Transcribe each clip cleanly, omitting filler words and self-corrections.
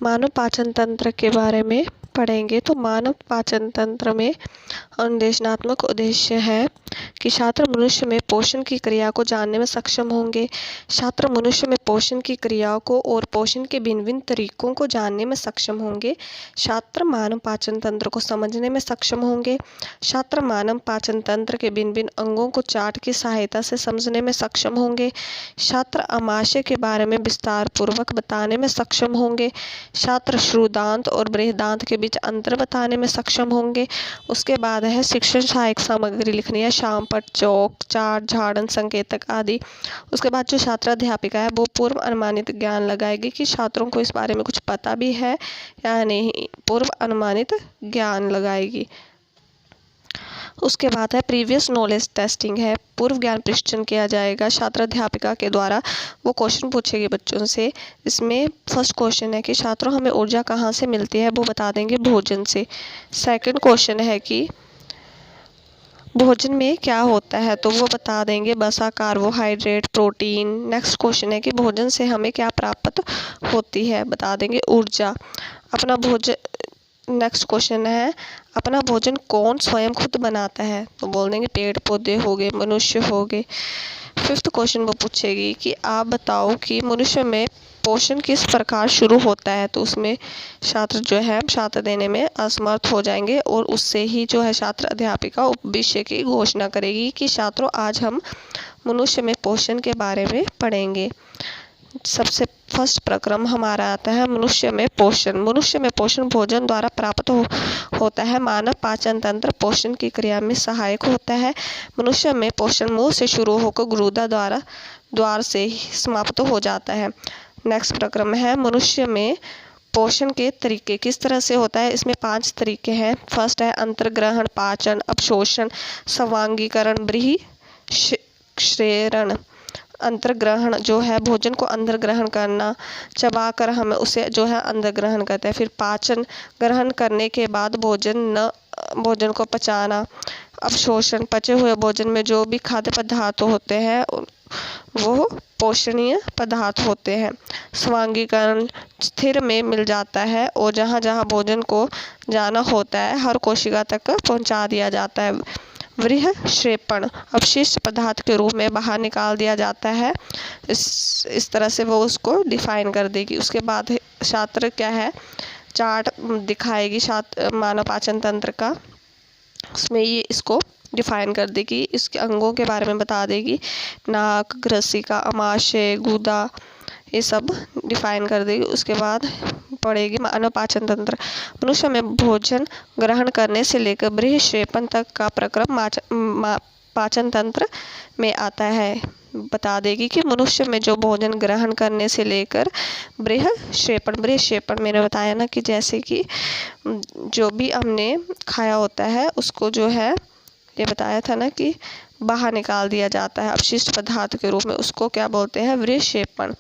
मानव पाचन तंत्र के बारे में पढ़ेंगे। तो मानव पाचन तंत्र में अनुदेशनात्मक उद्देश्य है कि छात्र मनुष्य में पोषण की क्रिया को जानने में सक्षम होंगे। छात्र मनुष्य में पोषण की क्रियाओं को और पोषण के भिन्न भिन्न तरीकों को जानने में सक्षम होंगे। छात्र मानव पाचन तंत्र को समझने में सक्षम होंगे। छात्र मानव पाचन तंत्र के भिन्न भिन्न अंगों को चार्ट की सहायता से समझने में सक्षम होंगे। छात्र आमाशय के बारे में विस्तार पूर्वक बताने में सक्षम होंगे। छात्र श्रुदांत और बृहदांत के बीच अंतर बताने में सक्षम होंगे। उसके बाद है शिक्षण सहायक सामग्री लिखनी है, शामपट, चौक, चार्ट, झाड़न, संकेतक आदि। उसके बाद जो छात्र अध्यापिका है वो पूर्व अनुमानित ज्ञान लगाएगी कि छात्रों को इस बारे में कुछ पता भी है या नहीं, पूर्व अनुमानित ज्ञान लगाएगी। उसके बाद है प्रीवियस नॉलेज टेस्टिंग है, पूर्व ज्ञान परीक्षण किया जाएगा छात्र अध्यापिका के द्वारा। वो क्वेश्चन पूछेगी बच्चों से। इसमें फर्स्ट क्वेश्चन है कि छात्रों हमें ऊर्जा कहाँ से मिलती है, वो बता देंगे भोजन से। सेकंड क्वेश्चन है कि भोजन में क्या होता है, तो वो बता देंगे वसा, कार्बोहाइड्रेट, प्रोटीन। नेक्स्ट क्वेश्चन है कि भोजन से हमें क्या प्राप्त होती है, बता देंगे ऊर्जा। अपना भोजन नेक्स्ट क्वेश्चन है अपना भोजन कौन स्वयं खुद बनाता है, तो बोल देंगे पेड़ पौधे हो गए, मनुष्य हो गए। फिफ्थ क्वेश्चन वो पूछेगी कि आप बताओ कि मनुष्य में पोषण किस प्रकार शुरू होता है, तो उसमें छात्र जो है छात्र देने में असमर्थ हो जाएंगे और उससे ही जो है छात्र अध्यापिका विषय की घोषणा करेगी कि छात्रों आज हम मनुष्य में पोषण के बारे में पढ़ेंगे। सबसे फर्स्ट प्रक्रम हमारा आता है मनुष्य में पोषण। मनुष्य में पोषण भोजन द्वारा प्राप्त होता है। मानव पाचन तंत्र पोषण की क्रिया में सहायक होता है। मनुष्य में पोषण मुंह से शुरू होकर गुर्दा द्वार से ही समाप्त हो जाता है। नेक्स्ट प्रक्रम है मनुष्य में पोषण के तरीके किस तरह से होता है। इसमें 5 तरीके हैं। फर्स्ट है अंतर्ग्रहण, पाचन, अवशोषण, स्वांगीकरण, बृहस्परण। अंतर्ग्रहण जो है भोजन को अंदर ग्रहण करना, चबाकर हमें उसे जो है अंदर ग्रहण करते हैं। फिर पाचन, ग्रहण करने के बाद भोजन को पचाना। अवशोषण, पचे हुए भोजन में जो भी खाद्य पदार्थ होते हैं वो पोषणीय पदार्थ होते हैं। स्वांगीकरण, स्थिर में मिल जाता है और जहाँ जहाँ भोजन को जाना होता है हर कोशिका तक पहुँचा दिया जाता है। बृहस्परण, अपशिष्ट पदार्थ के रूप में बाहर निकाल दिया जाता है। इस तरह से वो उसको डिफाइन कर देगी। उसके बाद छात्र क्या है चार्ट दिखाएगी मानव पाचन तंत्र का। उसमें ये इसको डिफाइन कर देगी, इसके अंगों के बारे में बता देगी, नाक, ग्रसिका, आमाशय, गुदा, ये सब डिफाइन कर देगी। उसके बाद पढ़ेगी मानव पाचन तंत्र। मनुष्य में भोजन ग्रहण करने से लेकर बृहस्परण तक का प्रक्रम पाचन तंत्र में आता है। बता देगी कि मनुष्य में जो भोजन ग्रहण करने से लेकर बृहस्परण मैंने बताया ना कि जैसे कि जो भी हमने खाया होता है उसको जो है ये बताया था ना कि बाहर निकाल दिया जाता है अपशिष्ट पदार्थ के रूप में, उसको क्या बोलते हैं बृहस्परण।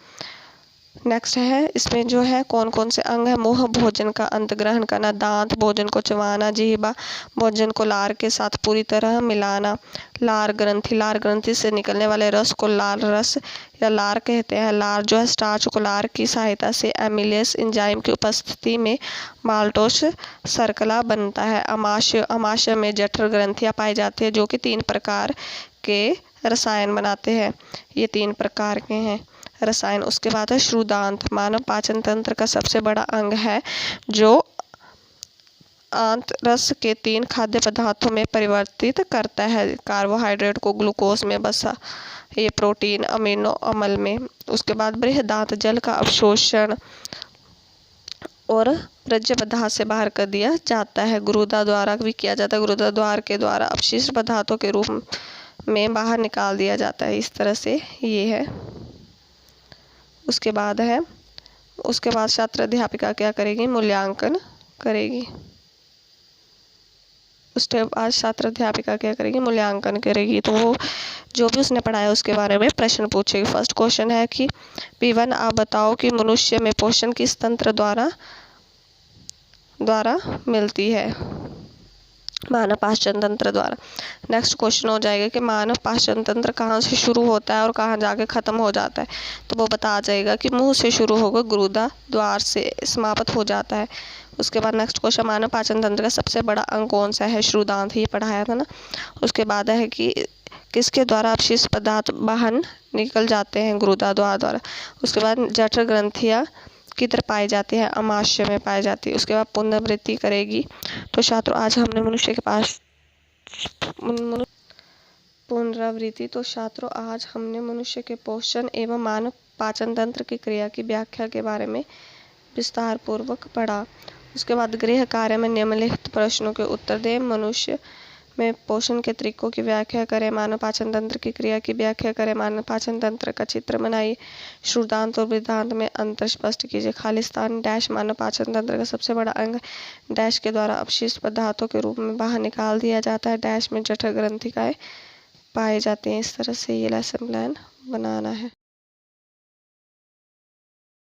नेक्स्ट है इसमें जो है कौन कौन से अंग है। मुंह, भोजन का अंत ग्रहण करना, दांत, भोजन को चबाना, जिह्वा, भोजन को लार के साथ पूरी तरह मिलाना, लार ग्रंथि, लार ग्रंथि से निकलने वाले रस को लार रस या लार कहते हैं। लार जो है स्टार्च को लार की सहायता से एमिलेस एंजाइम की उपस्थिति में माल्टोस शर्करा बनता है। आमाशय में जठर ग्रंथियाँ पाई जाती है जो कि 3 प्रकार के रसायन बनाते हैं। ये 3 प्रकार के हैं रसायन। उसके बाद है श्रुदांत, मानव पाचन तंत्र का सबसे बड़ा अंग है जो आंत रस के 3 खाद्य पदार्थों में परिवर्तित करता है। कार्बोहाइड्रेट को ग्लूकोज में, वसा ये प्रोटीन अमीनो अम्ल में। उसके बाद बृहदांत जल का अवशोषण और रज्ज्य पदार्थ से बाहर कर दिया जाता है। गुर्दा द्वारा भी किया जाता है। गुर्दा द्वार के द्वारा अपशिष्ट पदार्थों के रूप में बाहर निकाल दिया जाता है। इस तरह से ये है। उसके बाद छात्र अध्यापिका क्या करेगी, मूल्यांकन करेगी। उसके बाद छात्र अध्यापिका क्या करेगी, मूल्यांकन करेगी। तो वो जो भी उसने पढ़ाया उसके बारे में प्रश्न पूछेगी। फर्स्ट क्वेश्चन है कि P1 आप बताओ कि मनुष्य में पोषण किस तंत्र द्वारा मिलती है। मानव पाचन तंत्र द्वारा। नेक्स्ट क्वेश्चन हो जाएगा कि मानव पाचन तंत्र कहाँ से शुरू होता है और कहाँ जाके ख़त्म हो जाता है। तो वो बता जाएगा कि मुंह से शुरू होकर गुरुदा द्वार से समाप्त हो जाता है। उसके बाद नेक्स्ट क्वेश्चन, मानव पाचन तंत्र का सबसे बड़ा अंग कौन सा है? श्रुदांत, ही पढ़ाया था ना। उसके बाद है कि किसके द्वारा अपशिष्ट पदार्थ बाहर निकल जाते हैं? गुरुदा द्वार द्वारा। उसके बाद जठर ग्रंथियाँ किधर पाई जाती है? अमाशय में पाई जाती है। उसके बाद पुनरावृत्ति करेगी। तो छात्रों आज हमने मनुष्य के पास पुनरावृत्ति तो छात्रों आज हमने मनुष्य के पोषण एवं मानव पाचन तंत्र की क्रिया की व्याख्या के बारे में विस्तार पूर्वक पढ़ा। उसके बाद गृह कार्य में निम्नलिखित प्रश्नों के उत्तर दें। मनुष्य में पोषण के तरीकों की व्याख्या करें। मानव पाचन तंत्र की क्रिया की व्याख्या करें। मानव पाचन तंत्र का चित्र बनाइए। श्रुदांत और वृद्धांत में अंतर स्पष्ट कीजिए। खालिस्तान डैश मानव पाचन तंत्र का सबसे बड़ा अंग डैश के द्वारा अपशिष्ट पदार्थों के रूप में बाहर निकाल दिया जाता है। डैश में जठर ग्रंथिकाएं पाए जाते हैं। इस तरह से ये लेसन प्लान बनाना है।